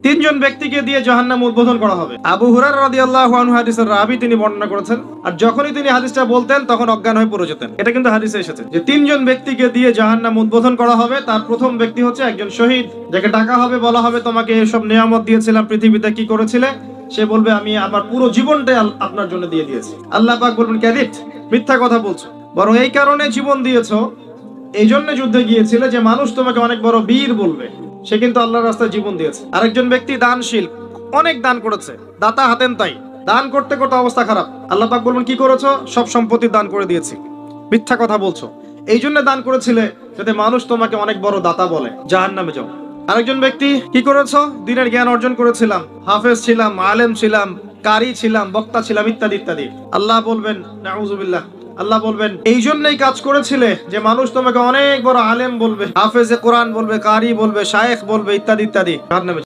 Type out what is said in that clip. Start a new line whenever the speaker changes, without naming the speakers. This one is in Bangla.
তিনজন ব্যক্তিকে দিয়ে জাহান্নাম উদ্বোধন করা হবে। আবু হুরায়রা রাদিয়াল্লাহু আনহু হাদিসের রাবী তিনি বর্ণনা করেছেন। আর যখনই তিনি হাদিসটা বলতেন তখন অজ্ঞান হয়ে পড়ে যেতেন। এটা কিন্তু হাদিসে এসেছে যে তিনজন ব্যক্তিকে দিয়ে জাহান্নাম উদ্বোধন করা হবে। তার প্রথম ব্যক্তি হচ্ছে একজন শহীদ, যাকে ডাকা হবে, বলা হবে তোমাকে এসব নিয়ামত দিয়েছিলাম, পৃথিবীতে কি করেছিলে? সে বলবে আমি আমার পুরো জীবনটাই আপনার জন্য দিয়ে দিয়েছি। আল্লাহ পাক বলবেন ক্যাদিব, মিথ্যা কথা বলছো, বরং এই কারণে জীবন দিয়েছো, এই জন্য যুদ্ধে গিয়েছিলে যে মানুষ তোমাকে অনেক বড় বীর বলবে। সে কিন্তু আল্লাহর রাস্তায় জীবন দিয়েছে। আরেকজন ব্যক্তি দানশীল, অনেক দান করেছে, দাতা হাতেন তাই, দান করতে করতে অবস্থা খারাপ। আল্লাহ পাক বলবেন কি করেছো? সব সম্পত্তি দান করে দিয়েছি। মিথ্যা কথা বলছো, এই জন্য দান করেছিলে যাতে মানুষ তোমাকে অনেক বড় দাতা বলে, জাহান্নামে যাও। আরেকজন ব্যক্তি কি করেছো? দিনের জ্ঞান অর্জন করেছিলাম, হাফেজ ছিলাম, আলেম ছিলাম, কারি ছিলাম, বক্তা ছিলাম, ইত্যাদি ইত্যাদি। আল্লাহ বলবেন নাউজুবিল্লাহ, আল্লাহ বলবেন এই জন্যই কাজ করেছিলে যে মানুষ তোমাকে অনেক বড় আলেম বলবে, হাফেজে কোরআন বলবে, কারি বলবে, শায়েখ বলবে, ইত্যাদি ইত্যাদি। জাহান্নামে